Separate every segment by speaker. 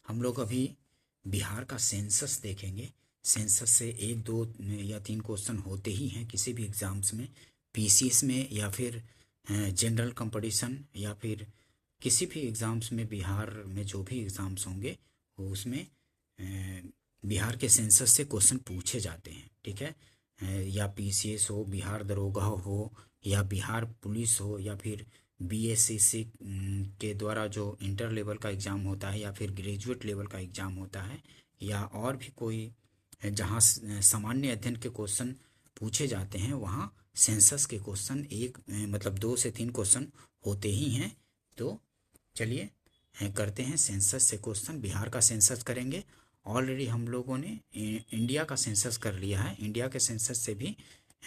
Speaker 1: हम लोग अभी बिहार का सेंसस देखेंगे। सेंसस से 1, 2 या 3 क्वेश्चन होते ही हैं किसी भी एग्ज़ाम्स में, पीसीएस में या फिर जनरल कंपटीशन या फिर किसी भी एग्ज़ाम्स में। बिहार में जो भी एग्ज़ाम्स होंगे वो उसमें बिहार के सेंसस से क्वेश्चन पूछे जाते हैं, ठीक है। या पीसीएस हो, बिहार दरोगा हो, या बिहार पुलिस हो, या फिर बीएसएससी के द्वारा जो इंटर लेवल का एग्ज़ाम होता है, या फिर ग्रेजुएट लेवल का एग्ज़ाम होता है, या और भी कोई जहाँ सामान्य अध्ययन के क्वेश्चन पूछे जाते हैं, वहाँ सेंसस के क्वेश्चन मतलब 2 से 3 क्वेश्चन होते ही हैं। तो चलिए करते हैं सेंसस से क्वेश्चन। बिहार का सेंसस करेंगे। ऑलरेडी हम लोगों ने इंडिया का सेंसस कर लिया है। इंडिया के सेंसस से भी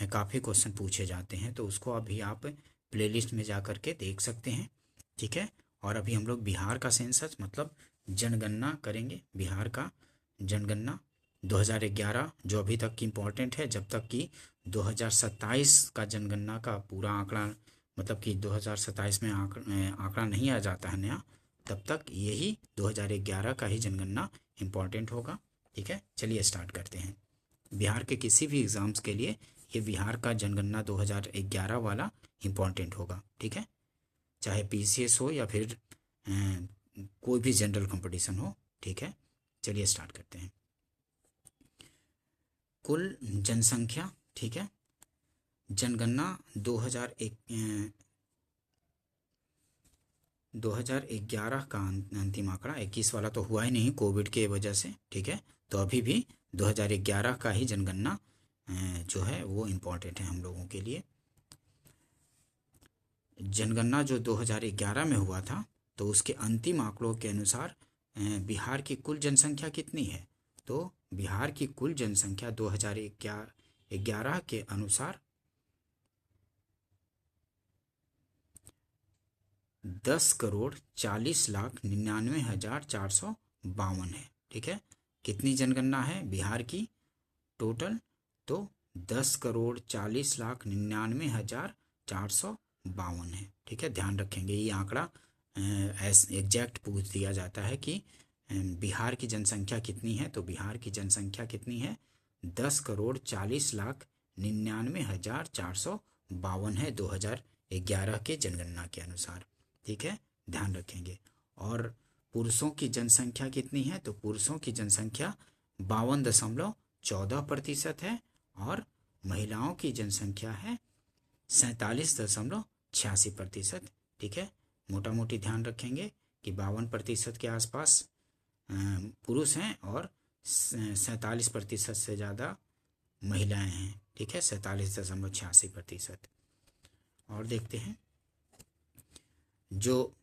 Speaker 1: काफ़ी क्वेश्चन पूछे जाते हैं, तो उसको अभी आप प्लेलिस्ट में जा कर के देख सकते हैं, ठीक है। और अभी हम लोग बिहार का सेंसस मतलब जनगणना करेंगे। बिहार का जनगणना 2011 जो अभी तक की इम्पोर्टेंट है, जब तक कि 2027 का जनगणना का पूरा आंकड़ा, मतलब कि 2027 में आंकड़ा नहीं आ जाता है नया, तब तक यही 2011 का ही जनगणना इम्पॉर्टेंट होगा, ठीक है। चलिए स्टार्ट करते हैं। बिहार के किसी भी एग्ज़ाम्स के लिए ये बिहार का जनगणना 2011 वाला इम्पॉर्टेंट होगा, ठीक है। चाहे पीसीएस हो या फिर कोई भी जनरल कंपटीशन हो, ठीक है। चलिए स्टार्ट करते हैं। कुल जनसंख्या, ठीक है। जनगणना 2011 का अंतिम आंकड़ा, 21 वाला तो हुआ ही नहीं कोविड के वजह से, ठीक है। तो अभी भी 2011 का ही जनगणना जो है वो इम्पोर्टेंट है हम लोगों के लिए। जनगणना जो 2011 में हुआ था, तो उसके अंतिम आंकड़ों के अनुसार बिहार की कुल जनसंख्या कितनी है? तो बिहार की कुल जनसंख्या 2011 के अनुसार 10,40,99,452 है, ठीक है। कितनी जनगणना है बिहार की टोटल? तो 10,40,99,452 है, ठीक है। ध्यान रखेंगे ये आंकड़ा एग्जैक्ट पूछ दिया जाता है कि बिहार की जनसंख्या कितनी है। तो बिहार की जनसंख्या कितनी है? 10,40,99,452 है 2011 के जनगणना के अनुसार, ठीक है। ध्यान रखेंगे। और पुरुषों की जनसंख्या कितनी है? तो पुरुषों की जनसंख्या 52.14% है, और महिलाओं की जनसंख्या है 47.86%, ठीक है। मोटा मोटी ध्यान रखेंगे कि 52% के आसपास पुरुष हैं और 47% से ज़्यादा महिलाएं हैं, ठीक है। 47.86%। और देखते हैं जो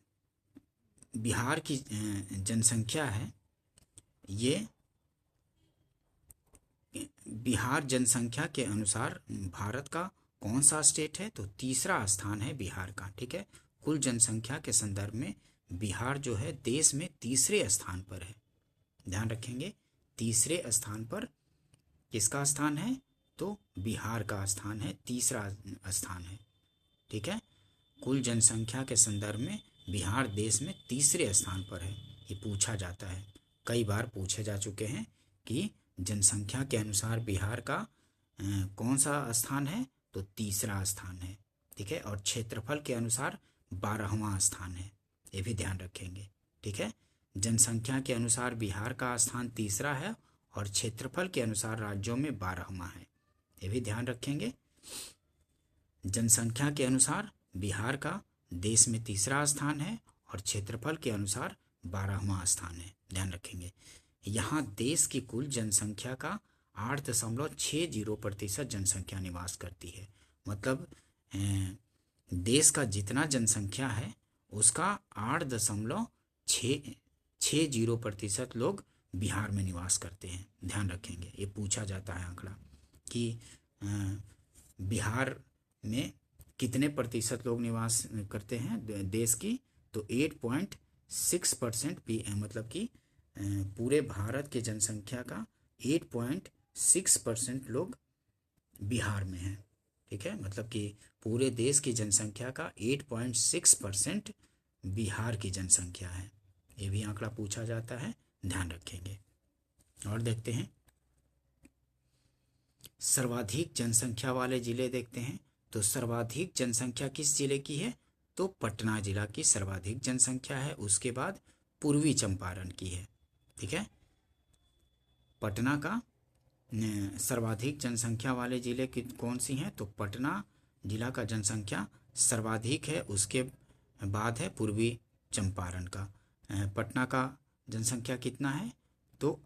Speaker 1: बिहार की जनसंख्या है, ये बिहार जनसंख्या के अनुसार भारत का कौन सा स्टेट है? तो तीसरा स्थान है बिहार का, ठीक है। कुल जनसंख्या के संदर्भ में बिहार जो है देश में तीसरे स्थान पर है। ध्यान रखेंगे, तीसरे स्थान पर किसका स्थान है? तो बिहार का स्थान है, तीसरा स्थान है, ठीक है। कुल जनसंख्या के संदर्भ में बिहार देश में तीसरे स्थान पर है। ये पूछा जाता है, कई बार पूछे जा चुके हैं कि जनसंख्या के अनुसार बिहार का कौन सा स्थान है? तो तीसरा स्थान है, ठीक है। और क्षेत्रफल के अनुसार 12वां स्थान है, ये भी ध्यान रखेंगे, ठीक है। जनसंख्या के अनुसार बिहार का स्थान तीसरा है, और क्षेत्रफल के अनुसार राज्यों में 12वां है, ये भी ध्यान रखेंगे। जनसंख्या के अनुसार बिहार का देश में तीसरा स्थान है, और क्षेत्रफल के अनुसार 12वां स्थान है, ध्यान रखेंगे। यहाँ देश की कुल जनसंख्या का 8.60% जनसंख्या निवास करती है। मतलब देश का जितना जनसंख्या है उसका 8.60% लोग बिहार में निवास करते हैं। ध्यान रखेंगे, ये पूछा जाता है आंकड़ा कि बिहार में कितने प्रतिशत लोग निवास करते हैं देश की? तो 8.6%, मतलब कि पूरे भारत के जनसंख्या का 8.6% लोग बिहार में हैं, ठीक है। मतलब कि पूरे देश की जनसंख्या का 8.6% बिहार की जनसंख्या है। ये भी आंकड़ा पूछा जाता है, ध्यान रखेंगे। और देखते हैं सर्वाधिक जनसंख्या वाले जिले देखते हैं। तो सर्वाधिक जनसंख्या किस जिले की है? तो पटना जिला की सर्वाधिक जनसंख्या है। उसके बाद पूर्वी चंपारण की है। ठीक है, पटना का सर्वाधिक जनसंख्या वाले जिले की कौन सी हैं? तो पटना जिला का जनसंख्या सर्वाधिक है। उसके बाद है पूर्वी चंपारण का। पटना का जनसंख्या कितना है? तो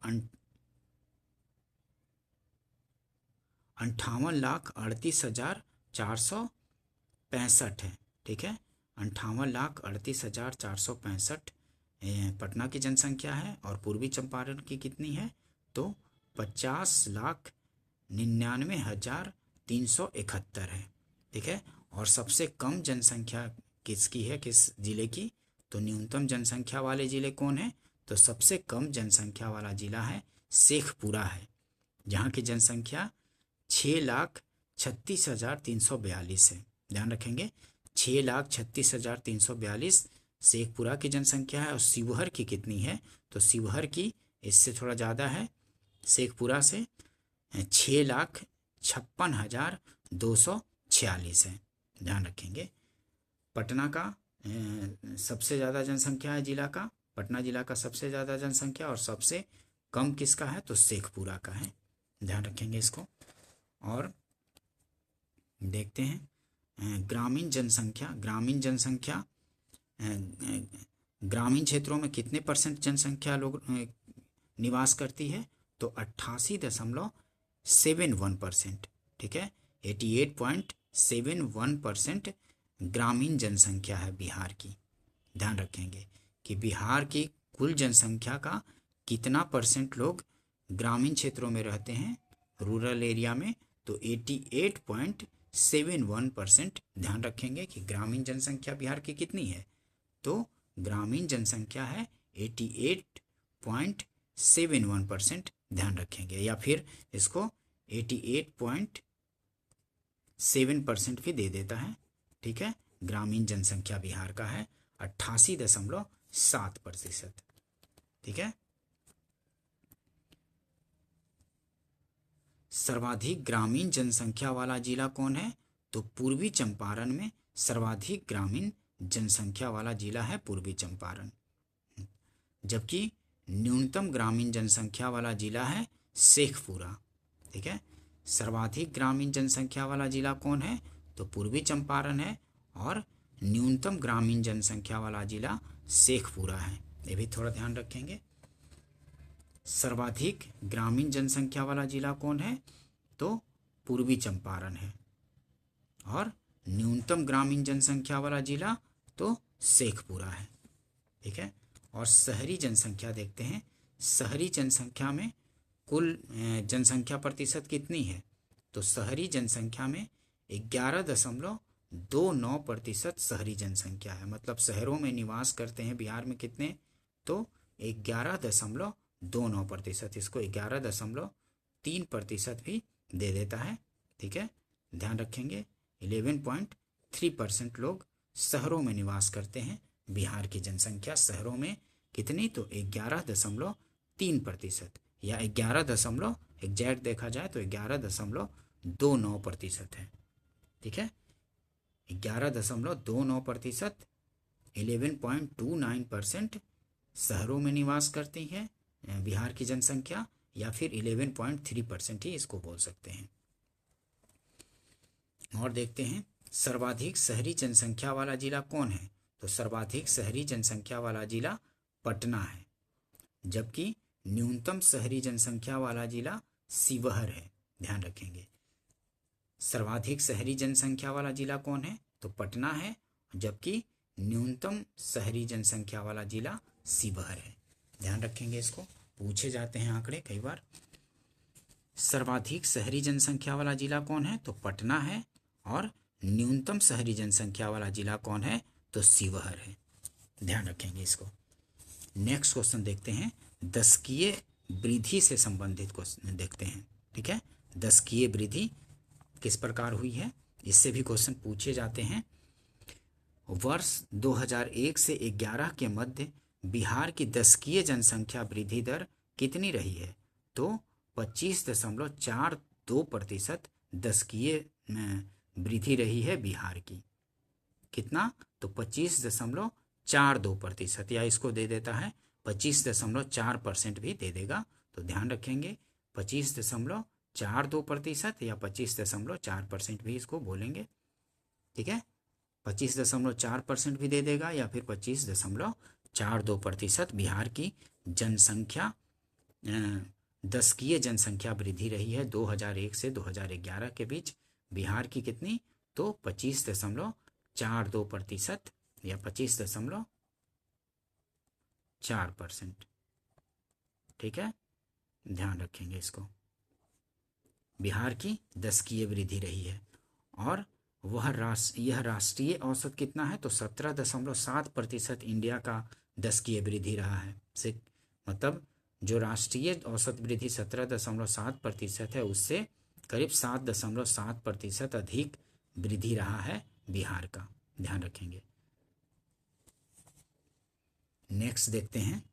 Speaker 1: 58,38,465 है। ठीक है, 58,38,465 पटना की जनसंख्या है। और पूर्वी चंपारण की कितनी है? तो 50,99,371 है। ठीक है, और सबसे कम जनसंख्या किसकी है, किस जिले की? तो न्यूनतम जनसंख्या वाले जिले कौन है? तो सबसे कम जनसंख्या वाला जिला है शेखपुरा है, जहाँ की जनसंख्या 6,36,342 है। ध्यान रखेंगे, 6,36,342 शेखपुरा की जनसंख्या है। और शिवहर की कितनी है? तो शिवहर की इससे थोड़ा ज़्यादा है, शेखपुरा से 6,56,246 है। ध्यान रखेंगे, पटना का सबसे ज़्यादा जनसंख्या है जिला का, पटना जिला का सबसे ज़्यादा जनसंख्या, और सबसे कम किसका है? तो शेखपुरा का है। ध्यान रखेंगे इसको। और देखते हैं ग्रामीण जनसंख्या। ग्रामीण क्षेत्रों में कितने % जनसंख्या लोग निवास करती है? तो 88.71%। ठीक है, 88.71% ग्रामीण जनसंख्या है बिहार की। ध्यान रखेंगे कि बिहार की कुल जनसंख्या का कितना % लोग ग्रामीण क्षेत्रों में रहते हैं, रूरल एरिया में? तो 88.71%। ध्यान रखेंगे कि ग्रामीण जनसंख्या बिहार की कितनी है? तो ग्रामीण जनसंख्या है 88.71%। ध्यान रखेंगे, या फिर इसको 88.7% भी दे देता है। ठीक है, ग्रामीण जनसंख्या बिहार का है 88.7%। ठीक है, सर्वाधिक ग्रामीण जनसंख्या वाला जिला कौन है? तो पूर्वी चंपारण में सर्वाधिक ग्रामीण जनसंख्या वाला जिला है पूर्वी चंपारण, जबकि न्यूनतम ग्रामीण जनसंख्या वाला जिला है शेखपुरा। ठीक है, सर्वाधिक ग्रामीण जनसंख्या वाला जिला कौन है? तो पूर्वी चंपारण है, और न्यूनतम ग्रामीण जनसंख्या वाला जिला शेखपुरा है। ये भी थोड़ा ध्यान रखेंगे। सर्वाधिक ग्रामीण जनसंख्या वाला जिला कौन है? तो पूर्वी चंपारण है, और न्यूनतम ग्रामीण जनसंख्या वाला जिला तो शेखपुरा है। ठीक है, और शहरी जनसंख्या देखते हैं। शहरी जनसंख्या में कुल जनसंख्या प्रतिशत कितनी है? तो शहरी जनसंख्या में 11.29% शहरी जनसंख्या है। मतलब शहरों में निवास करते हैं बिहार में कितने? तो 11.29%। इसको 11.3% भी दे देता है। ठीक है, ध्यान रखेंगे 11.3% लोग शहरों में निवास करते हैं। बिहार की जनसंख्या शहरों में कितनी? तो 11.3%, या 11 एग्जैक्ट देखा जाए तो 11.29% है। ठीक है, 11.29%, 11.29% शहरों में निवास करती है बिहार की जनसंख्या, या फिर 11.3% ही इसको बोल सकते हैं। और देखते हैं सर्वाधिक शहरी जनसंख्या वाला जिला कौन है? तो सर्वाधिक शहरी जनसंख्या वाला जिला पटना है, जबकि न्यूनतम शहरी जनसंख्या वाला जिला शिवहर है। ध्यान रखेंगे, सर्वाधिक शहरी जनसंख्या वाला जिला कौन है? तो पटना है, जबकि न्यूनतम शहरी जनसंख्या वाला जिला शिवहर है। ध्यान रखेंगे, इसको पूछे जाते हैं आंकड़े कई बार। सर्वाधिक शहरी जनसंख्या वाला जिला कौन है? तो पटना है, और न्यूनतम शहरी जनसंख्या वाला जिला कौन है? तो शिवहर है। ध्यान रखेंगे इसको। नेक्स्ट क्वेश्चन देखते हैं, दशकीय वृद्धि से संबंधित क्वेश्चन देखते हैं। ठीक है, दशकीय वृद्धि किस प्रकार हुई है, इससे भी क्वेश्चन पूछे जाते हैं। वर्ष 2001 से 11 के मध्य बिहार की दशकीय जनसंख्या वृद्धि दर कितनी रही है? तो 25.42% दशकीय वृद्धि रही है बिहार की। कितना? तो 25.42%, या इसको दे देता है 25.4% भी दे देगा, तो ध्यान रखेंगे 25.42% या 25.4% भी इसको बोलेंगे। ठीक है, 25.4% भी दे देगा या फिर 25.42% बिहार की जनसंख्या दशकीय जनसंख्या वृद्धि रही है 2001 से 2011 के बीच। बिहार की कितनी? तो 25.42% या 25.4%। ठीक है, ध्यान रखेंगे इसको। बिहार की दशकीय वृद्धि रही है। और यह राष्ट्रीय औसत कितना है? तो 17.7% इंडिया का दशकीय वृद्धि रहा है। से मतलब जो राष्ट्रीय औसत वृद्धि 17.7% है, उससे करीब 7.7% अधिक वृद्धि रहा है बिहार का। ध्यान रखेंगे। नेक्स्ट देखते हैं,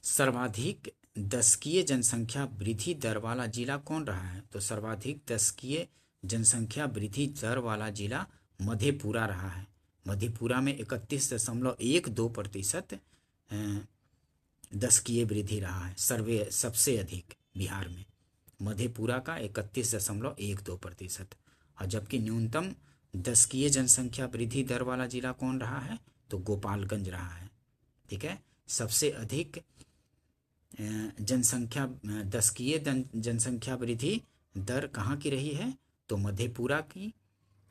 Speaker 1: सर्वाधिक दशकीय जनसंख्या वृद्धि दर वाला जिला कौन रहा है? तो सर्वाधिक दशकीय जनसंख्या वृद्धि दर वाला जिला मधेपुरा रहा है। मधेपुरा में 31.12% दशकीय वृद्धि रहा है। सबसे अधिक बिहार में मधेपुरा का 31.12%। और जबकि न्यूनतम दशकीय जनसंख्या वृद्धि दर वाला जिला कौन रहा है? तो गोपालगंज रहा है। ठीक है, सबसे अधिक जनसंख्या दशकीय जनसंख्या वृद्धि दर कहाँ की रही है? तो मधेपुरा की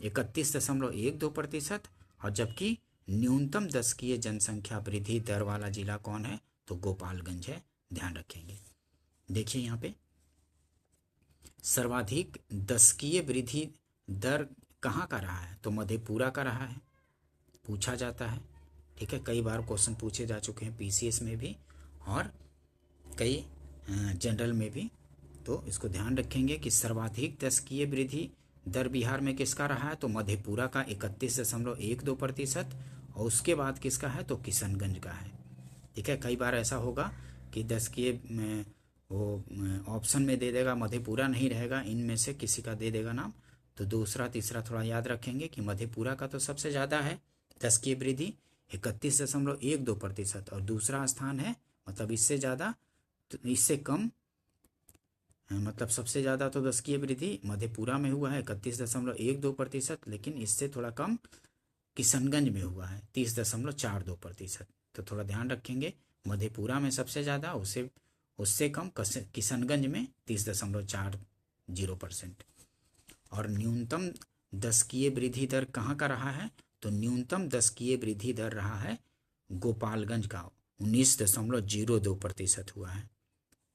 Speaker 1: 31.12%। और जबकि न्यूनतम दशकीय जनसंख्या वृद्धि दर वाला जिला कौन है? तो गोपालगंज है। ध्यान रखेंगे। देखिए यहाँ पे सर्वाधिक दशकीय वृद्धि दर कहाँ का रहा है? तो मधेपुरा का रहा है, पूछा जाता है। ठीक है, कई बार क्वेश्चन पूछे जा चुके हैं पीसीएस में भी और कई जनरल में भी। तो इसको ध्यान रखेंगे कि सर्वाधिक दशकीय वृद्धि दर बिहार में किसका रहा है? तो मधेपुरा का 31.12%। और उसके बाद किसका है? तो किशनगंज का है। ठीक है, कई बार ऐसा होगा कि दशकीय वो ऑप्शन में दे देगा, मधेपुरा नहीं रहेगा, इनमें से किसी का दे देगा नाम, तो दूसरा तीसरा थोड़ा याद रखेंगे कि मधेपुरा का तो सबसे ज़्यादा है दशकीय वृद्धि 31.12%। और दूसरा स्थान है, मतलब इससे ज़्यादा तो इससे कम, मतलब सबसे ज़्यादा तो दशकीय वृद्धि मधेपुरा में हुआ है 31.12%, लेकिन इससे थोड़ा कम किशनगंज में हुआ है 30.42%। तो थोड़ा ध्यान रखेंगे, मधेपुरा में सबसे ज़्यादा, उससे कम किशनगंज में 30.40%। और न्यूनतम दशकीय वृद्धि दर कहाँ का रहा है? तो न्यूनतम दशकीय वृद्धि दर रहा है गोपालगंज का, 19.02% हुआ है।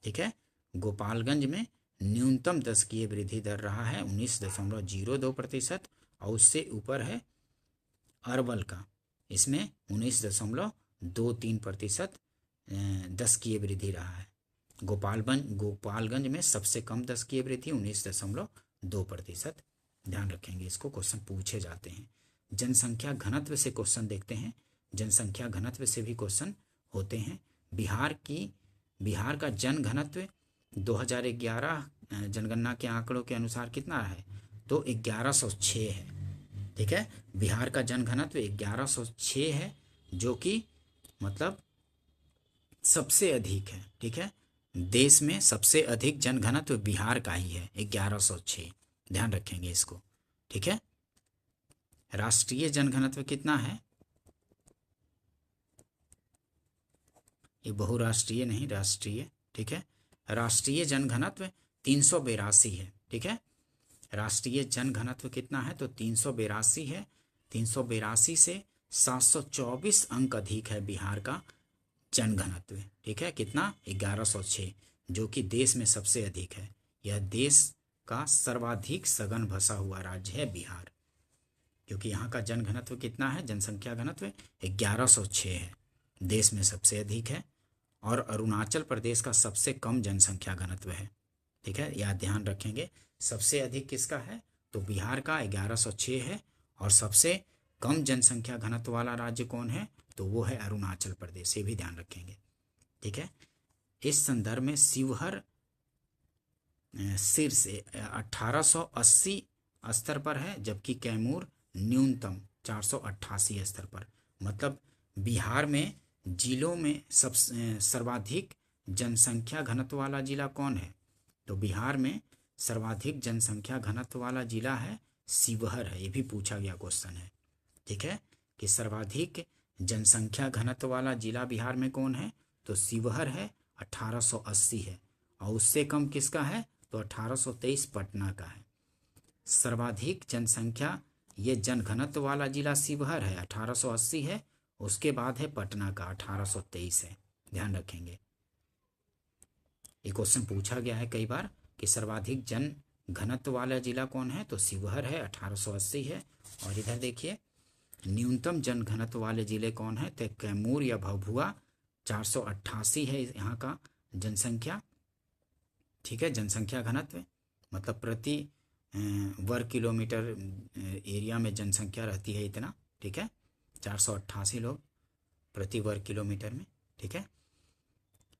Speaker 1: ठीक है, गोपालगंज में न्यूनतम दशकीय वृद्धि दर रहा है 19.02%। और उससे ऊपर है अरवल का, इसमें 19.23% दशकीय वृद्धि रहा है। गोपालगंज में सबसे कम दशकीय वृद्धि 19.2%। ध्यान रखेंगे, इसको क्वेश्चन पूछे जाते हैं। जनसंख्या घनत्व से क्वेश्चन देखते हैं। जनसंख्या घनत्व से भी क्वेश्चन होते हैं। बिहार का जन घनत्व 2011 जनगणना के आंकड़ों के अनुसार कितना है? तो 1106 है। ठीक है, बिहार का जन घनत्व 1106 है, जो कि मतलब सबसे अधिक है। ठीक है, देश में सबसे अधिक जन घनत्व बिहार का ही है 1106। ध्यान रखेंगे इसको। ठीक है, राष्ट्रीय जन घनत्व कितना है? ये बहुराष्ट्रीय नहीं, राष्ट्रीय। ठीक है, राष्ट्रीय जन घनत्व 382 है। ठीक है, राष्ट्रीय जन घनत्व कितना है? तो 382 है। 382 से 724 अंक अधिक है बिहार का जन घनत्व। ठीक है, कितना? 1106, जो कि देश में सबसे अधिक है। यह देश का सर्वाधिक सघन बसा हुआ राज्य है बिहार, क्योंकि यहाँ का जन घनत्व कितना है? जनसंख्या घनत्व 1106 है, देश में सबसे अधिक है। और अरुणाचल प्रदेश का सबसे कम जनसंख्या घनत्व है। ठीक है, यह ध्यान रखेंगे। सबसे अधिक किसका है? तो बिहार का 1106 है, और सबसे कम जनसंख्या घनत्व वाला राज्य कौन है, तो वो है अरुणाचल प्रदेश, ये भी ध्यान रखेंगे। ठीक है, इस संदर्भ में शिवहर शीर्ष 1880 स्तर पर है, जबकि कैमूर न्यूनतम 488 स्तर पर। मतलब बिहार में जिलों में सर्वाधिक जनसंख्या घनत्व वाला जिला कौन है, तो बिहार में सर्वाधिक जनसंख्या घनत्व वाला जिला है शिवहर है। ये भी पूछा गया क्वेश्चन है। ठीक है, कि सर्वाधिक जनसंख्या घनत्व वाला जिला बिहार में कौन है, तो शिवहर है, 1880 है। और उससे कम किसका है, तो 1823 पटना का है। सर्वाधिक जनसंख्या ये जनघनत्व वाला जिला शिवहर है, 1880 है। उसके बाद है पटना का, 1823 है। ध्यान रखेंगे, ये क्वेश्चन पूछा गया है कई बार कि सर्वाधिक जन घनत्व वाला जिला कौन है, तो शिवहर है, 1880 है। और इधर देखिए न्यूनतम जन घनत्व वाले जिले कौन है, तो कैमूर या भभुआ, 488 है यहाँ का जनसंख्या। ठीक है, जनसंख्या घनत्व मतलब प्रति वर्ग किलोमीटर एरिया में जनसंख्या रहती है इतना। ठीक है, 488 लोग प्रति वर्ग किलोमीटर में। ठीक है,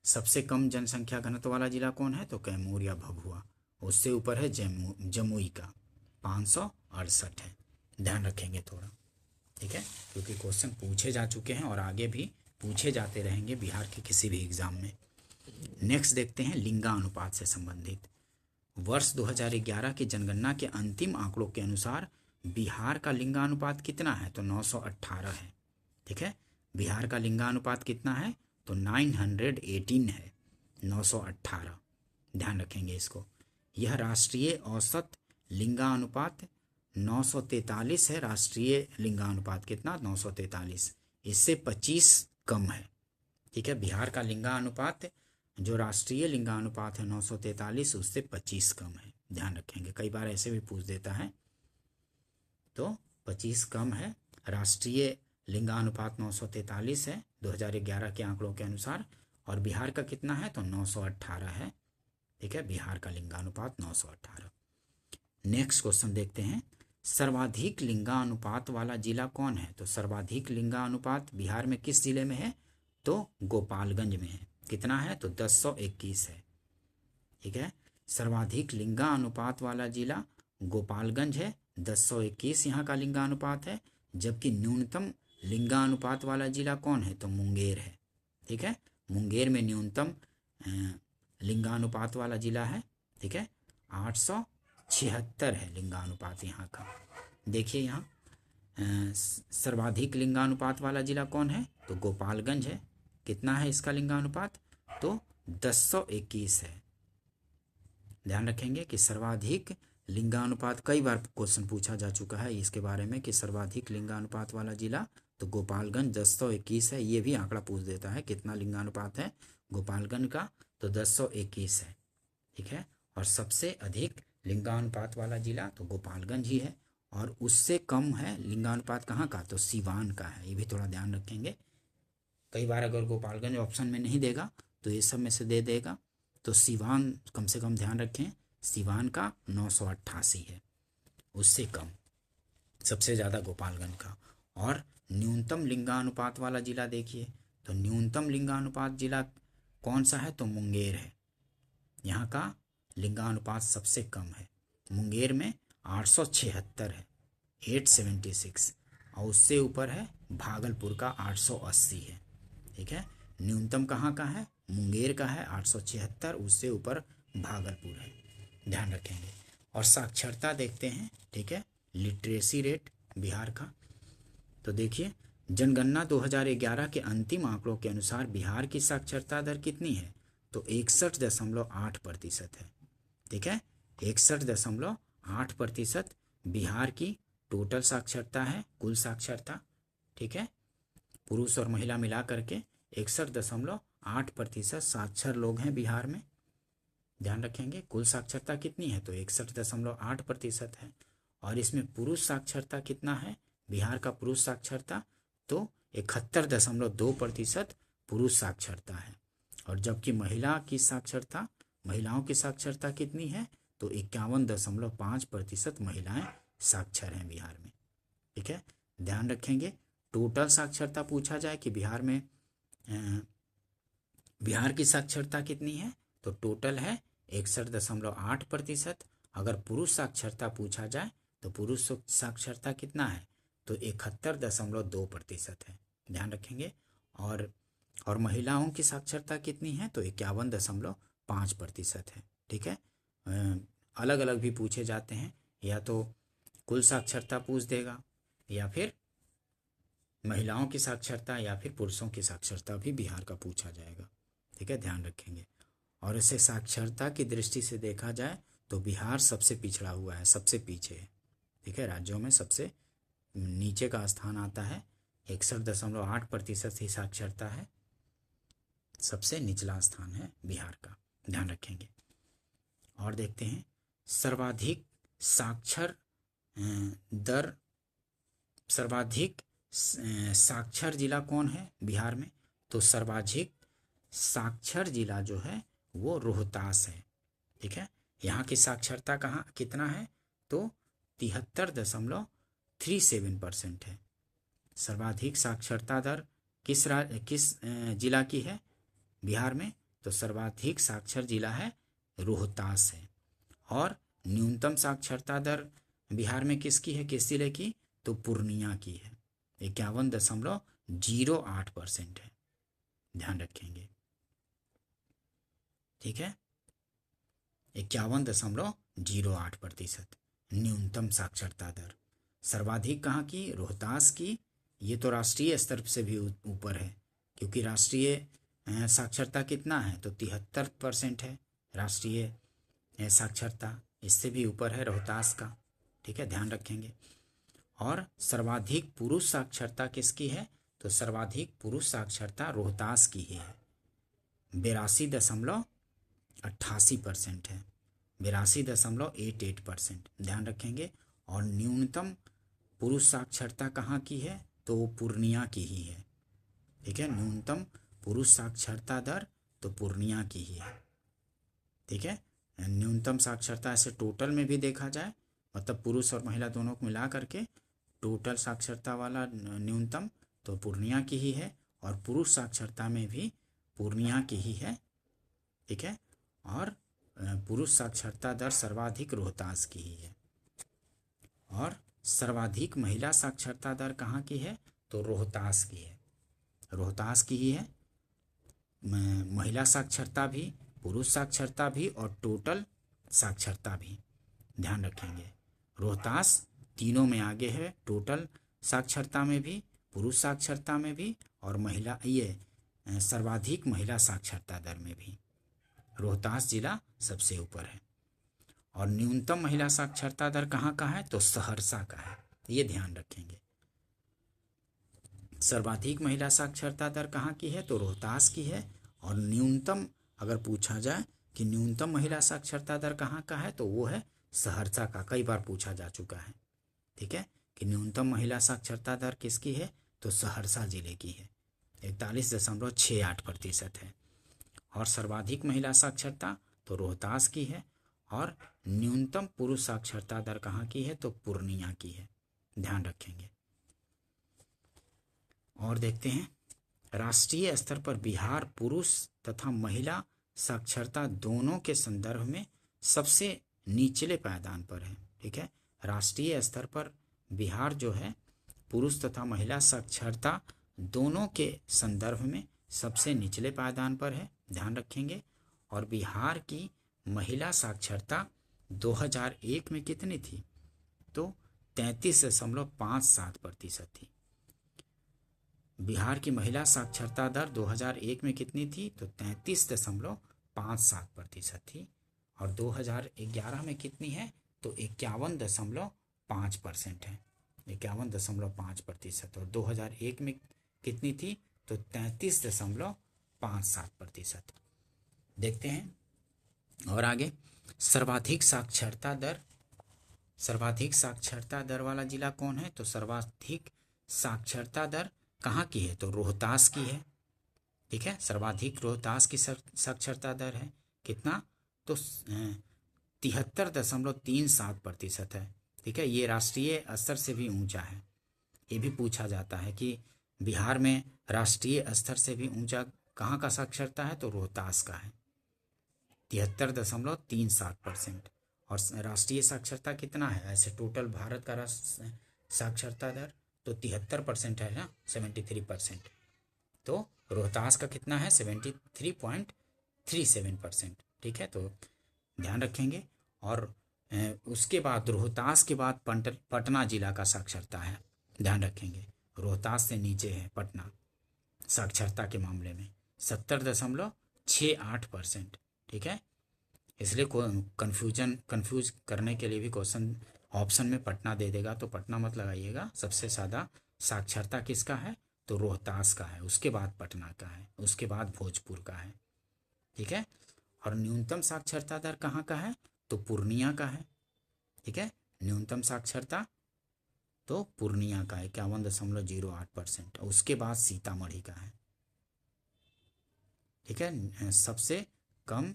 Speaker 1: सबसे कम जनसंख्या घनत्व वाला जिला कौन है, तो कैमूर या भभुआ। उससे ऊपर है जमुई का, 568 है। ध्यान रखेंगे थोड़ा। ठीक है, क्योंकि क्वेश्चन पूछे जा चुके हैं और आगे भी पूछे जाते रहेंगे बिहार के किसी भी एग्जाम में। नेक्स्ट देखते हैं लिंगानुपात से संबंधित। वर्ष 2011 की जनगणना के अंतिम आंकड़ों के अनुसार बिहार का लिंगानुपात कितना है, तो 918 है। ठीक है, बिहार का लिंगानुपात कितना है, तो 918 है, 918। ध्यान रखेंगे इसको। यह राष्ट्रीय औसत लिंगानुपात 943 है। राष्ट्रीय लिंगानुपात कितना, 943, इससे 25 कम है। ठीक है, बिहार का लिंगानुपात जो राष्ट्रीय लिंगानुपात है 943, उससे 25 कम है। ध्यान रखेंगे, कई बार ऐसे भी पूछ देता है, तो 25 कम है। राष्ट्रीय लिंगानुपात 943 है 2011 के आंकड़ों के अनुसार, और बिहार का कितना है, तो 918 है। ठीक है, बिहार का लिंगानुपात 918। नेक्स्ट क्वेश्चन देखते हैं, सर्वाधिक लिंगानुपात वाला जिला कौन है, तो सर्वाधिक लिंगानुपात बिहार में किस जिले में है, तो गोपालगंज में है। कितना है, तो 1021 है। ठीक है, सर्वाधिक लिंगानुपात वाला जिला गोपालगंज है, 1021 यहाँ का लिंगानुपात है। जबकि न्यूनतम लिंगानुपात वाला जिला कौन है, तो मुंगेर है। ठीक है, मुंगेर में न्यूनतम लिंगानुपात वाला जिला है। ठीक है, 876 है लिंगानुपात यहाँ का। देखिए यहाँ सर्वाधिक लिंगानुपात वाला जिला कौन है, तो गोपालगंज है। कितना है इसका लिंगानुपात, तो 1021 है। ध्यान रखेंगे कि सर्वाधिक लिंगानुपात, कई बार क्वेश्चन पूछा जा चुका है इसके बारे में कि सर्वाधिक लिंगानुपात वाला जिला तो गोपालगंज 1021 है। ये भी आंकड़ा पूछ देता है कितना लिंगानुपात है गोपालगंज का, तो 1021 है। ठीक है, और सबसे अधिक लिंगानुपात वाला जिला तो गोपालगंज ही है, और उससे कम है लिंगानुपात कहाँ का, तो सीवान का है। ये भी थोड़ा ध्यान रखेंगे, कई बार अगर गोपालगंज ऑप्शन में नहीं देगा तो ये सब में से दे देगा, तो सीवान कम से कम ध्यान रखें, सीवान का 988 है, उससे कम। सबसे ज़्यादा गोपालगंज का। और न्यूनतम लिंगानुपात वाला जिला देखिए, तो न्यूनतम लिंगानुपात जिला कौन सा है, तो मुंगेर है। यहाँ का लिंगानुपात सबसे कम है, मुंगेर में 876 है, 876, और उससे ऊपर है भागलपुर का 880 है। ठीक है, न्यूनतम कहाँ का है, मुंगेर का है 876, उससे ऊपर भागलपुर है। ध्यान रखेंगे। और साक्षरता देखते हैं। ठीक है, लिटरेसी रेट बिहार का, तो देखिए जनगणना 2011 के अंतिम आंकड़ों के अनुसार बिहार की साक्षरता दर कितनी है, तो 61.8% है। ठीक है, 61.8% बिहार की टोटल साक्षरता है, कुल साक्षरता। ठीक है, पुरुष और महिला मिला करके 61.8% साक्षर लोग हैं बिहार में। ध्यान रखेंगे, कुल साक्षरता कितनी है, तो 61.8% है। और इसमें पुरुष साक्षरता कितना है, बिहार का पुरुष साक्षरता तो 71.2% पुरुष साक्षरता है। और जबकि महिलाओं की साक्षरता कितनी है, तो 51.5% महिलाएं साक्षर हैं बिहार में। ठीक है, ध्यान रखेंगे। टोटल साक्षरता पूछा जाए कि बिहार की साक्षरता कितनी है, तो टोटल है 61.8%। अगर पुरुष साक्षरता पूछा जाए तो पुरुष साक्षरता कितना है, तो 71.2% है। ध्यान रखेंगे। और महिलाओं की साक्षरता कितनी है, तो 51.5% है। ठीक है। अलग अलग भी पूछे जाते हैं, या तो कुल साक्षरता पूछ देगा, या फिर महिलाओं की साक्षरता, या फिर पुरुषों की साक्षरता भी बिहार का पूछा जाएगा। ठीक है, ध्यान रखेंगे। और इसे साक्षरता की दृष्टि से देखा जाए तो बिहार सबसे पिछड़ा हुआ है, सबसे पीछे है। ठीक है, राज्यों में सबसे नीचे का स्थान आता है। 61.8% ही साक्षरता है, सबसे निचला स्थान है बिहार का। ध्यान रखेंगे। और देखते हैं सर्वाधिक साक्षर दर, सर्वाधिक साक्षर जिला कौन है बिहार में, तो सर्वाधिक साक्षर जिला जो है वो रोहतास है। ठीक है, यहाँ की साक्षरता कहाँ कितना है, तो 73.37% है। सर्वाधिक साक्षरता दर किस जिला की है बिहार में, तो सर्वाधिक साक्षर जिला है रोहतास है। और न्यूनतम साक्षरता दर बिहार में किसकी है, किस जिले की, तो पूर्णिया की है। 51.08% है। ध्यान रखेंगे। ठीक है, 51.08% न्यूनतम साक्षरता दर। सर्वाधिक कहाँ की, रोहतास की। ये तो राष्ट्रीय स्तर से भी ऊपर है, क्योंकि राष्ट्रीय साक्षरता कितना है, तो 73% है राष्ट्रीय साक्षरता, इससे भी ऊपर है रोहतास का। ठीक है, ध्यान रखेंगे। और सर्वाधिक पुरुष साक्षरता किसकी है, तो सर्वाधिक पुरुष साक्षरता रोहतास की ही है, 82.88% है, 82.88%। ध्यान रखेंगे। और न्यूनतम पुरुष साक्षरता कहाँ की है, तो पूर्णिया की ही है। ठीक है, न्यूनतम पुरुष साक्षरता दर तो पूर्णिया की ही है। ठीक है, न्यूनतम साक्षरता ऐसे टोटल में भी देखा जाए, मतलब पुरुष और महिला दोनों को मिला करके टोटल साक्षरता वाला न्यूनतम तो पूर्णिया की ही है, और पुरुष साक्षरता में भी पूर्णिया की ही है। ठीक है, और पुरुष साक्षरता दर सर्वाधिक रोहतास की ही है। और सर्वाधिक महिला साक्षरता दर कहाँ की है, तो रोहतास की है, रोहतास की ही है। महिला साक्षरता भी, पुरुष साक्षरता भी और टोटल साक्षरता भी। ध्यान रखेंगे, रोहतास तीनों में आगे है, टोटल साक्षरता में भी, पुरुष साक्षरता में भी, और महिला सर्वाधिक महिला साक्षरता दर में भी रोहतास जिला सबसे ऊपर है। और न्यूनतम महिला साक्षरता दर कहाँ का है, तो सहरसा का है। ये ध्यान रखेंगे। सर्वाधिक महिला साक्षरता दर कहाँ की है, तो रोहतास की है। और न्यूनतम अगर पूछा जाए कि न्यूनतम महिला साक्षरता दर कहाँ का है, तो वो है सहरसा का। कई बार पूछा जा चुका है। ठीक है, कि न्यूनतम महिला साक्षरता दर किसकी है, तो सहरसा जिले की है, 41.68% है। और सर्वाधिक महिला साक्षरता तो रोहतास की है। और न्यूनतम पुरुष साक्षरता दर कहाँ की है, तो पूर्णिया की है। ध्यान रखेंगे। और देखते हैं राष्ट्रीय स्तर पर बिहार पुरुष तथा महिला साक्षरता दोनों के संदर्भ में सबसे निचले पायदान पर है। ठीक है, राष्ट्रीय स्तर पर बिहार जो है पुरुष तथा महिला साक्षरता दोनों के संदर्भ में सबसे निचले पायदान पर है। ध्यान रखेंगे। और बिहार की महिला साक्षरता 2001 में कितनी थी, तो 33.57% थी। बिहार की महिला साक्षरता दर 2001 में कितनी थी, तो 33.57% थी। और 2011 में कितनी है, तो 51.5% है, 51.5%। और 2001 में कितनी थी, तो 33.57%। देखते हैं और आगे सर्वाधिक साक्षरता दर, सर्वाधिक साक्षरता दर वाला जिला कौन है, तो सर्वाधिक साक्षरता दर कहाँ की है, तो रोहतास की है। ठीक है, सर्वाधिक रोहतास की साक्षरता दर है कितना, तो 73.37% है। ठीक है, ये राष्ट्रीय स्तर से भी ऊंचा है। ये भी पूछा जाता है कि बिहार में राष्ट्रीय स्तर से भी ऊंचा कहाँ का साक्षरता है, तो रोहतास का है 73.37%। और राष्ट्रीय साक्षरता कितना है, ऐसे टोटल भारत का साक्षरता दर तो 73% है ना, 73%। तो रोहतास का कितना है, 73.37%। ठीक है, तो ध्यान रखेंगे। और उसके बाद रोहतास के बाद पटना जिला का साक्षरता है, ध्यान रखेंगे। रोहतास से नीचे है पटना साक्षरता के मामले में 70.68%। ठीक है, इसलिए कंफ्यूज करने के लिए भी क्वेश्चन ऑप्शन में पटना दे देगा, तो पटना मत लगाइएगा। सबसे ज़्यादा साक्षरता किसका है, तो रोहतास का है, उसके बाद पटना का है, उसके बाद भोजपुर का है। ठीक है, और न्यूनतम साक्षरता दर कहाँ का है, तो पूर्णिया का है। ठीक है, न्यूनतम साक्षरता तो पूर्णिया का 51.08%, उसके बाद सीतामढ़ी का है। ठीक है, सबसे कम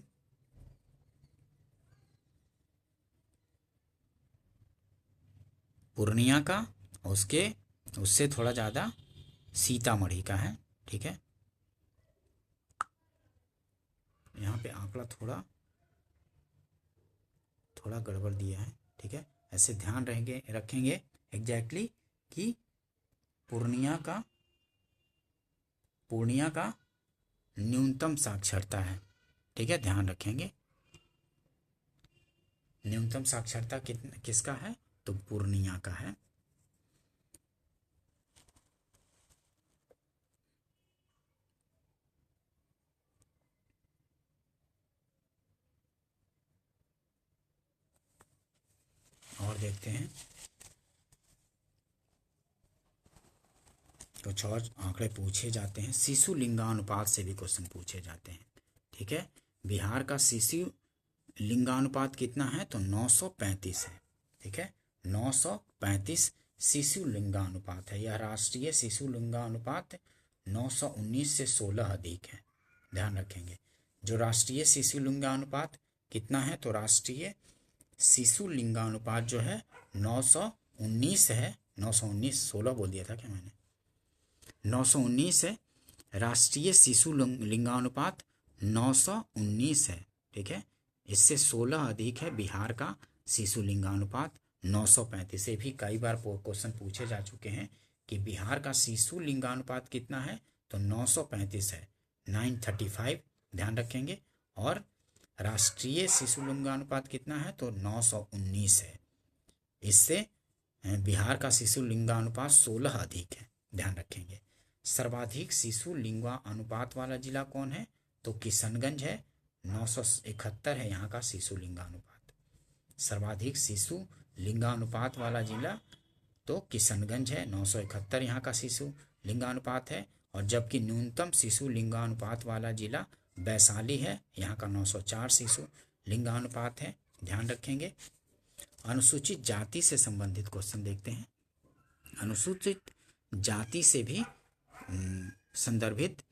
Speaker 1: पूर्णिया का, उससे थोड़ा ज़्यादा सीतामढ़ी का है। ठीक है, यहाँ पे आंकड़ा थोड़ा गड़बड़ दिया है। ठीक है, ऐसे ध्यान रखेंगे एग्जैक्टली कि पूर्णिया का न्यूनतम साक्षरता है। ठीक है, ध्यान रखेंगे न्यूनतम साक्षरता किसका है, तो पूर्णिया का है। और देखते हैं कुछ और आंकड़े पूछे जाते हैं। शिशु लिंगानुपात से भी क्वेश्चन पूछे जाते हैं। ठीक है, बिहार का शिशु लिंगानुपात कितना है, तो 935 है। ठीक है, 935 शिशु लिंगानुपात है। यह राष्ट्रीय शिशु लिंगानुपात 919 से 16 अधिक है, ध्यान रखेंगे। जो राष्ट्रीय शिशु लिंगानुपात कितना है, तो राष्ट्रीय शिशु लिंगानुपात जो है 919 है। 919, 16 बोल दिया था क्या मैंने, 919 है। राष्ट्रीय शिशु लिंगानुपात 919 है। ठीक है, इससे 16 अधिक है बिहार का शिशु लिंगानुपात 935 से। भी कई बार क्वेश्चन पूछे जा चुके हैं कि बिहार का शिशु लिंगानुपात कितना है, तो 935 है, 935, ध्यान रखेंगे। और राष्ट्रीय शिशु लिंगानुपात कितना है, तो 919 है। इससे बिहार का शिशु लिंगानुपात 16 अधिक है, ध्यान रखेंगे। सर्वाधिक शिशु लिंगानुपात वाला जिला कौन है, तो किशनगंज है, 971 है यहाँ का शिशु लिंगानुपात। सर्वाधिक शिशु लिंगानुपात वाला जिला तो किशनगंज है, 971 यहाँ का शिशु लिंगानुपात है। और जबकि न्यूनतम शिशु लिंगानुपात वाला जिला वैशाली है, यहाँ का 904 शिशु लिंगानुपात है, ध्यान रखेंगे। अनुसूचित जाति से संबंधित क्वेश्चन देखते हैं। अनुसूचित जाति से भी संदर्भित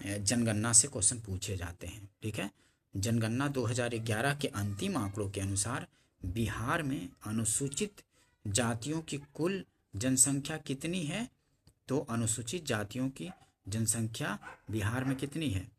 Speaker 1: जनगणना से क्वेश्चन पूछे जाते हैं। ठीक है, जनगणना 2011 के अंतिम आंकड़ों के अनुसार बिहार में अनुसूचित जातियों की कुल जनसंख्या कितनी है, तो अनुसूचित जातियों की जनसंख्या बिहार में कितनी है,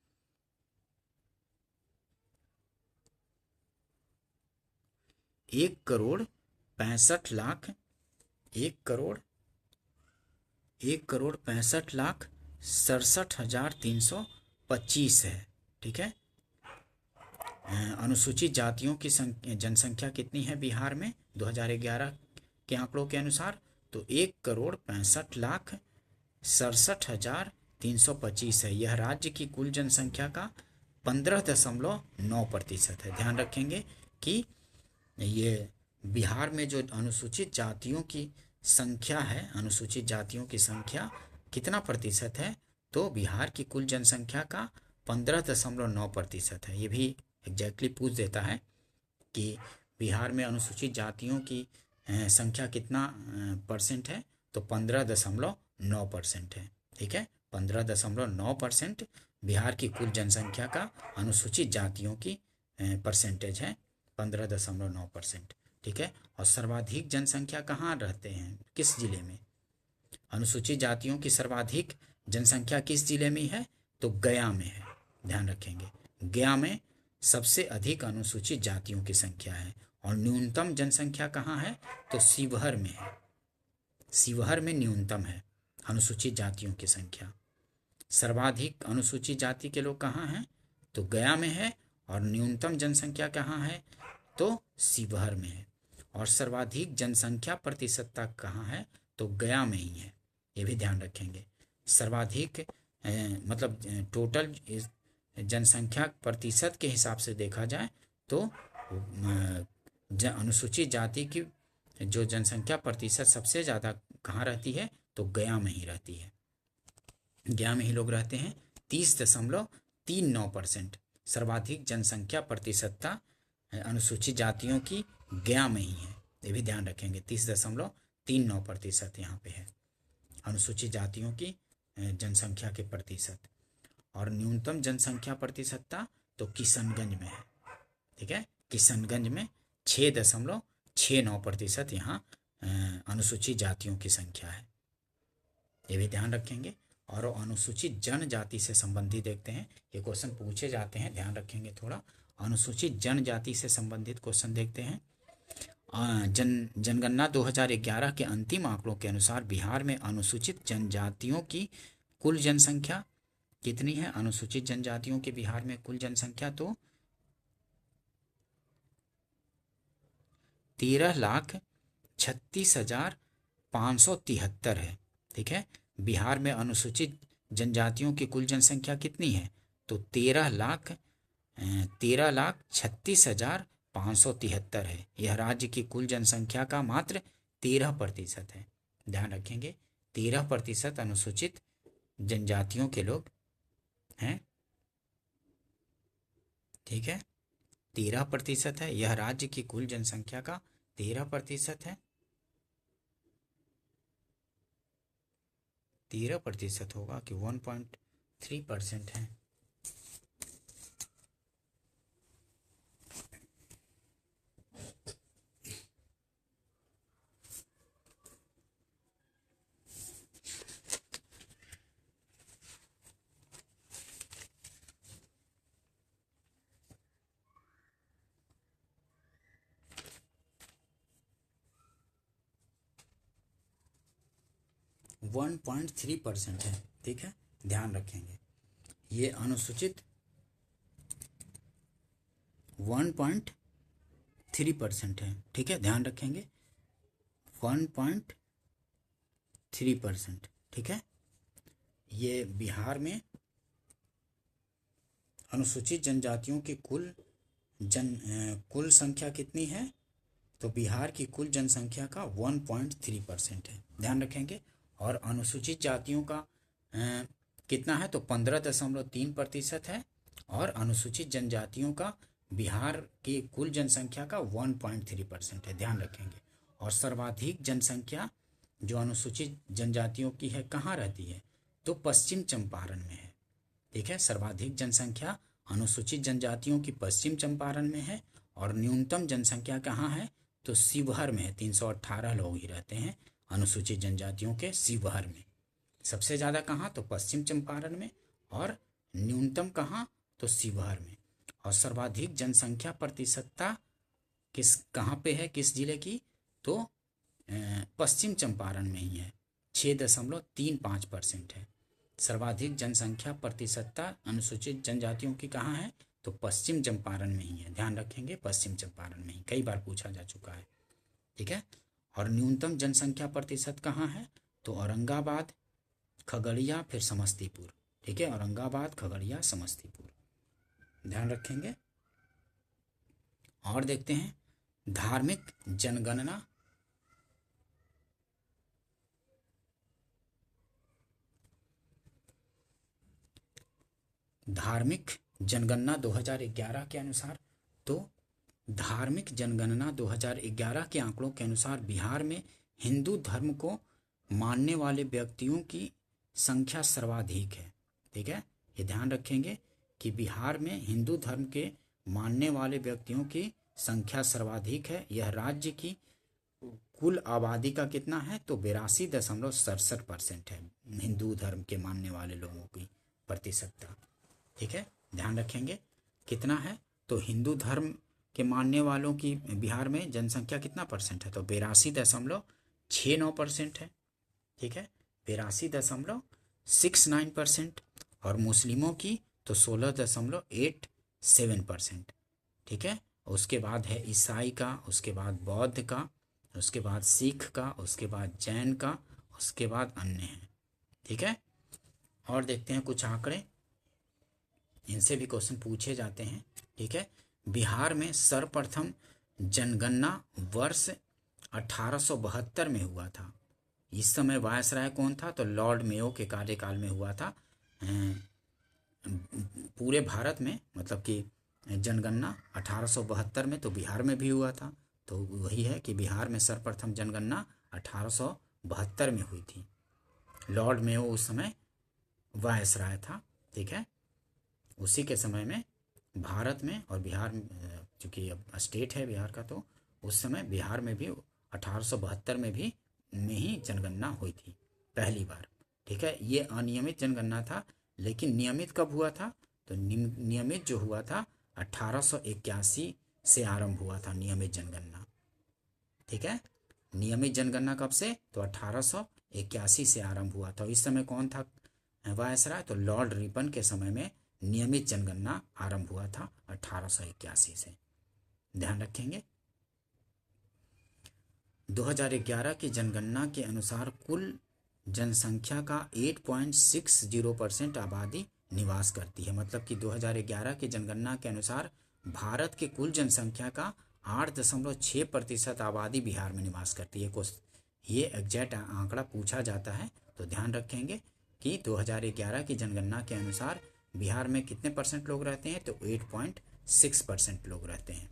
Speaker 1: 1,65,67,325 है। ठीक है, अनुसूचित जातियों की जनसंख्या कितनी है बिहार में 2011 के आंकड़ों के अनुसार, तो 1,65,67,325 है। यह राज्य की कुल जनसंख्या का 15.9% है। ध्यान रखेंगे कि ये बिहार में जो अनुसूचित जातियों की संख्या है, अनुसूचित जातियों की संख्या कितना प्रतिशत है, तो बिहार की कुल जनसंख्या का 15.9% है। ये भी एग्जैक्टली पूछ देता है कि बिहार में अनुसूचित जातियों की संख्या कितना परसेंट है, तो 15.9% है। ठीक है, 15.9% बिहार की कुल जनसंख्या का अनुसूचित जातियों की परसेंटेज है, 15.9%। ठीक है, और सर्वाधिक जनसंख्या कहाँ रहते हैं, किस जिले में, अनुसूचित जातियों की सर्वाधिक जनसंख्या किस जिले में है? तो गया में है। ध्यान रखेंगे, गया में सबसे अधिक अनुसूचित जातियों की संख्या है। और न्यूनतम जनसंख्या कहाँ है? तो शिवहर में है। शिवहर में न्यूनतम है अनुसूचित जातियों की संख्या। सर्वाधिक अनुसूचित जाति के लोग कहाँ हैं? तो गया में है। और न्यूनतम जनसंख्या कहाँ है? तो शिवहर में है। और सर्वाधिक जनसंख्या प्रतिशतता कहाँ है? तो गया में ही है। ये भी ध्यान रखेंगे। सर्वाधिक मतलब टोटल जनसंख्या प्रतिशत के हिसाब से देखा जाए तो अनुसूचित जाति की जो जनसंख्या प्रतिशत सबसे ज़्यादा कहाँ रहती है? तो गया में ही रहती है। गया में ही लोग रहते हैं। 30.39% सर्वाधिक जनसंख्या प्रतिशतता अनुसूचित जातियों की गया में ही है। ये भी ध्यान रखेंगे। 30.39% यहाँ पे है अनुसूचित जातियों की जनसंख्या के प्रतिशत। और न्यूनतम जनसंख्या प्रतिशतता तो किशनगंज में है। ठीक है, किशनगंज में 6.69% यहाँ अनुसूचित जातियों की संख्या है। ये भी ध्यान रखेंगे। और अनुसूचित जनजाति से संबंधित देखते हैं, ये क्वेश्चन पूछे जाते हैं, ध्यान रखेंगे थोड़ा। अनुसूचित जनजाति से संबंधित क्वेश्चन देखते हैं। जनगणना 2011 के अंतिम आंकड़ों के अनुसार बिहार में अनुसूचित जनजातियों की कुल जनसंख्या कितनी है? अनुसूचित जनजातियों के बिहार में कुल जनसंख्या तो 13,36,573 है। ठीक है, बिहार में अनुसूचित जनजातियों की कुल जनसंख्या कितनी है? तो 13,36,573 है। यह राज्य की कुल जनसंख्या का मात्र 13% है। ध्यान रखेंगे, 13% अनुसूचित जनजातियों के लोग हैं। ठीक है, 13% है। यह राज्य की कुल जनसंख्या का 13% है। 13% होगा कि 1.3% है? 1.3% है। ठीक है, ध्यान रखेंगे। ये अनुसूचित 1.3% है। ठीक है, ध्यान रखेंगे 1.3%। ठीक है, ये बिहार में अनुसूचित जनजातियों की कुल संख्या कितनी है? तो बिहार की कुल जनसंख्या का 1.3% है। ध्यान रखेंगे। और अनुसूचित जातियों का कितना है? तो 15.3% है। और अनुसूचित जनजातियों का बिहार की कुल जनसंख्या का 1.3% है। ध्यान रखेंगे। और सर्वाधिक जनसंख्या जो अनुसूचित जनजातियों की है कहाँ रहती है? तो पश्चिम चंपारण में है। ठीक है, सर्वाधिक जनसंख्या अनुसूचित जनजातियों की पश्चिम चंपारण में है। और न्यूनतम जनसंख्या कहाँ है? तो शिवहर में है। 318 लोग ही रहते हैं अनुसूचित जनजातियों के शिवहर में। सबसे ज़्यादा कहाँ? तो पश्चिम चंपारण में। और न्यूनतम कहाँ? तो शिवहर में। और सर्वाधिक जनसंख्या प्रतिशतता कहाँ पे है? किस जिले की? तो पश्चिम चंपारण में ही है। 6.35% है। सर्वाधिक जनसंख्या प्रतिशतता अनुसूचित जनजातियों की कहाँ है? तो पश्चिम चंपारण में ही है। ध्यान रखेंगे, पश्चिम चंपारण में ही, कई बार पूछा जा चुका है। ठीक है, और न्यूनतम जनसंख्या प्रतिशत कहाँ है? तो औरंगाबाद, खगड़िया, फिर समस्तीपुर। ठीक है, औरंगाबाद, खगड़िया, समस्तीपुर। ध्यान रखेंगे। और देखते हैं धार्मिक जनगणना। धार्मिक जनगणना 2011 के अनुसार, तो धार्मिक जनगणना 2011 के आंकड़ों के अनुसार बिहार में हिंदू धर्म को मानने वाले व्यक्तियों की संख्या सर्वाधिक है। ठीक है, ये ध्यान रखेंगे कि बिहार में हिंदू धर्म के मानने वाले व्यक्तियों की संख्या सर्वाधिक है। यह राज्य की कुल आबादी का कितना है, तो 82.67% है हिंदू धर्म के मानने वाले लोगों की प्रतिशतता। ठीक है, ध्यान रखेंगे कितना है, तो हिंदू धर्म के मानने वालों की बिहार में जनसंख्या कितना परसेंट है, तो 82.69% है। ठीक है, 82.69%। और मुस्लिमों की तो 16.87%। ठीक है, उसके बाद है ईसाई का, उसके बाद बौद्ध का, उसके बाद सिख का, उसके बाद जैन का, उसके बाद अन्य है। ठीक है, और देखते हैं कुछ आंकड़े, इनसे भी क्वेश्चन पूछे जाते हैं। ठीक है, बिहार में सर्वप्रथम जनगणना वर्ष 1872 में हुआ था। इस समय वायसराय कौन था, तो लॉर्ड मेयो के कार्यकाल में हुआ था। पूरे भारत में मतलब कि जनगणना 1872 में, तो बिहार में भी हुआ था। तो वही है कि बिहार में सर्वप्रथम जनगणना 1872 में हुई थी। लॉर्ड मेयो उस समय वायसराय था। ठीक है, उसी के समय में भारत में और बिहार में, चूँकि अब स्टेट है बिहार का, तो उस समय बिहार में भी 1872 में ही जनगणना हुई थी पहली बार। ठीक है, ये अनियमित जनगणना था, लेकिन नियमित कब हुआ था, तो नियमित जो हुआ था 1881 से आरंभ हुआ था नियमित जनगणना। ठीक है, नियमित जनगणना कब से, तो 1881 से आरंभ हुआ था। इस समय कौन था वायसराय, तो लॉर्ड रिपन के समय में नियमित जनगणना आरंभ हुआ था 1881 से। ध्यान रखेंगे 2011 की जनगणना के अनुसार कुल जनसंख्या का 8.60% आबादी निवास करती है। मतलब कि 2011 की जनगणना के अनुसार भारत के कुल जनसंख्या का 8.6% आबादी बिहार में निवास करती है। ये एग्जैक्ट आंकड़ा पूछा जाता है, तो ध्यान रखेंगे कि 2011 की जनगणना के अनुसार बिहार में कितने परसेंट लोग रहते हैं, तो 8.6% लोग रहते हैं।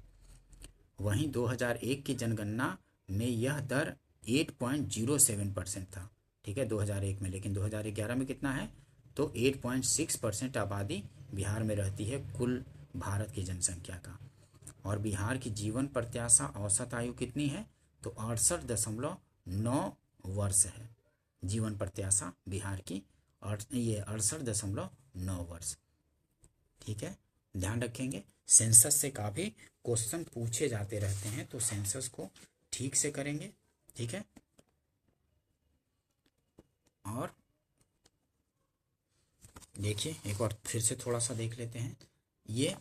Speaker 1: वहीं 2001 की जनगणना में यह दर 8.07% था। ठीक है, 2001 में, लेकिन 2011 में कितना है, तो 8.6% आबादी बिहार में रहती है कुल भारत की जनसंख्या का। और बिहार की जीवन प्रत्याशा औसत आयु कितनी है, तो 68.9 वर्ष है जीवन प्रत्याशा बिहार की, और ये 68.9 वर्ष। ठीक है, ध्यान रखेंगे सेंसस से काफ़ी क्वेश्चन पूछे जाते रहते हैं, तो सेंसस को ठीक से करेंगे। ठीक है, और देखिए एक बार फिर से थोड़ा सा देख लेते हैं। ये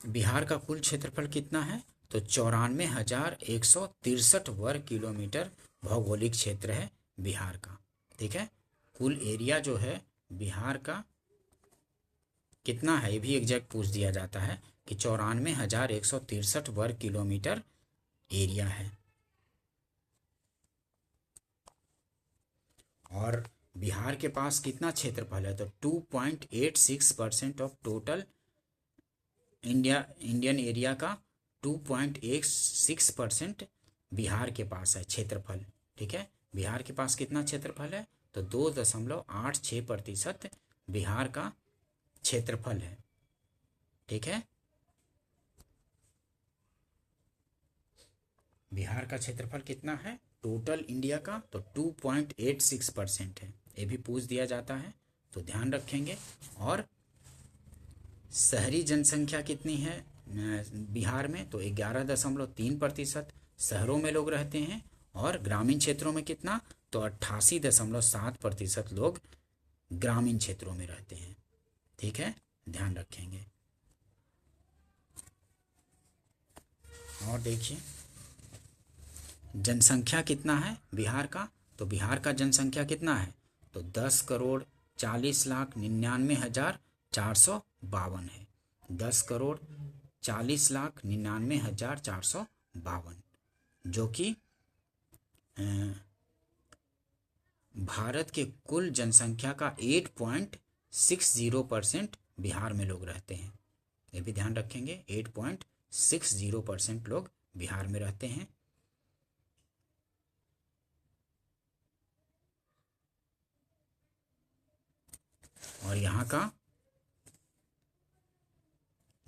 Speaker 1: बिहार का कुल क्षेत्रफल कितना है, तो 94,163 वर्ग किलोमीटर भौगोलिक क्षेत्र है बिहार का। ठीक है, कुल एरिया जो है बिहार का कितना है, ये भी एग्जैक्ट पूछ दिया जाता है कि 94,163 वर्ग किलोमीटर एरिया है। और बिहार के पास कितना क्षेत्रफल है, तो 2.86% ऑफ टोटल इंडियन एरिया का 2.86% बिहार के पास है क्षेत्रफल। ठीक है, बिहार के पास कितना क्षेत्रफल है, तो 2.86% बिहार का क्षेत्रफल है। ठीक है, बिहार का क्षेत्रफल कितना है टोटल इंडिया का, तो 2.86% है। ये भी पूछ दिया जाता है, तो ध्यान रखेंगे। और शहरी जनसंख्या कितनी है बिहार में, तो 11.3% शहरों में लोग रहते हैं। और ग्रामीण क्षेत्रों में कितना, तो 88.7% लोग ग्रामीण क्षेत्रों में रहते हैं। ठीक है, ध्यान रखेंगे। और देखिए जनसंख्या कितना है बिहार का, तो बिहार का जनसंख्या कितना है, तो 10,40,99,452 है। 10,40,99,452, जो कि भारत के कुल जनसंख्या का 8.60% बिहार में लोग रहते हैं। ये भी ध्यान रखेंगे, 8.60% लोग बिहार में रहते हैं। और यहाँ का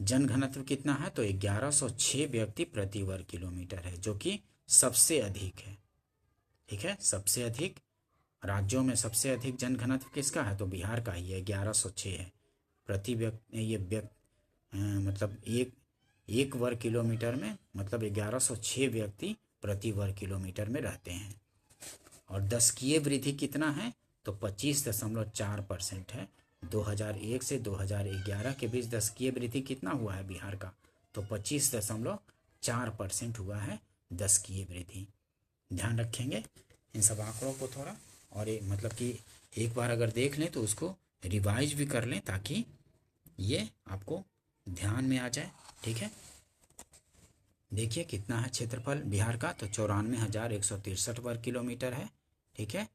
Speaker 1: जनघनत्व कितना है, तो 1106 व्यक्ति प्रति वर्ग किलोमीटर है, जो कि सबसे अधिक है। ठीक है, सबसे अधिक राज्यों में सबसे अधिक जनघनत्व किसका है, तो बिहार का ही है, 1106 है प्रति व्यक्ति। ये मतलब एक वर्ग किलोमीटर में मतलब 1106 व्यक्ति प्रति वर्ग किलोमीटर में रहते हैं। और दशकीय वृद्धि कितना है, तो 25.4% है। 2001 से 2011 के बीच दशकीय वृद्धि कितना हुआ है बिहार का, तो 25.4% हुआ है दशकीय वृद्धि। ध्यान रखेंगे इन सब आंकड़ों को थोड़ा, और मतलब कि एक बार अगर देख लें तो उसको रिवाइज भी कर लें ताकि ये आपको ध्यान में आ जाए। ठीक है, देखिए कितना है क्षेत्रफल बिहार का, तो 94,163 वर्ग किलोमीटर है। ठीक है,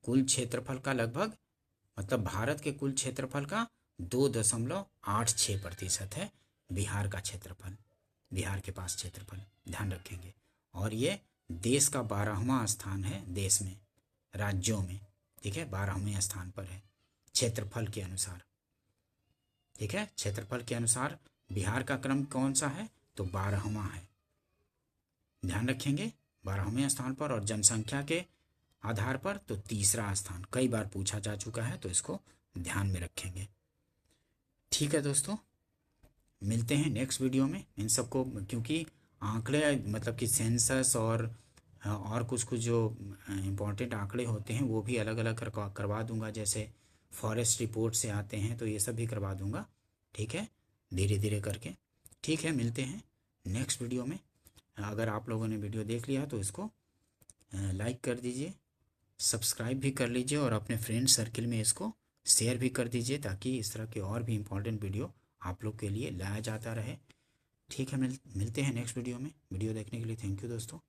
Speaker 1: कुल क्षेत्रफल का लगभग मतलब भारत के कुल क्षेत्रफल का 2.86% है बिहार का क्षेत्रफल, बिहार के पास क्षेत्रफल। ध्यान रखेंगे। और ये देश का 12वां स्थान है देश में, राज्यों में। ठीक है, 12वें स्थान पर है क्षेत्रफल के अनुसार। ठीक है, क्षेत्रफल के अनुसार बिहार का क्रम कौन सा है, तो 12वां है। ध्यान रखेंगे, 12वें स्थान पर। और जनसंख्या के आधार पर तो तीसरा स्थान, कई बार पूछा जा चुका है, तो इसको ध्यान में रखेंगे। ठीक है दोस्तों, मिलते हैं नेक्स्ट वीडियो में। इन सबको क्योंकि आंकड़े मतलब कि सेंसस और कुछ कुछ जो इम्पोर्टेंट आंकड़े होते हैं वो भी अलग अलग करवा दूंगा, जैसे फॉरेस्ट रिपोर्ट से आते हैं, तो ये सब भी करवा दूंगा। ठीक है, धीरे धीरे करके। ठीक है, मिलते हैं नेक्स्ट वीडियो में। अगर आप लोगों ने वीडियो देख लिया तो इसको लाइक कर दीजिए, सब्सक्राइब भी कर लीजिए, और अपने फ्रेंड सर्किल में इसको शेयर भी कर दीजिए, ताकि इस तरह के और भी इम्पोर्टेंट वीडियो आप लोग के लिए लाया जाता रहे। ठीक है, मिलते हैं नेक्स्ट वीडियो में। वीडियो देखने के लिए थैंक यू दोस्तों।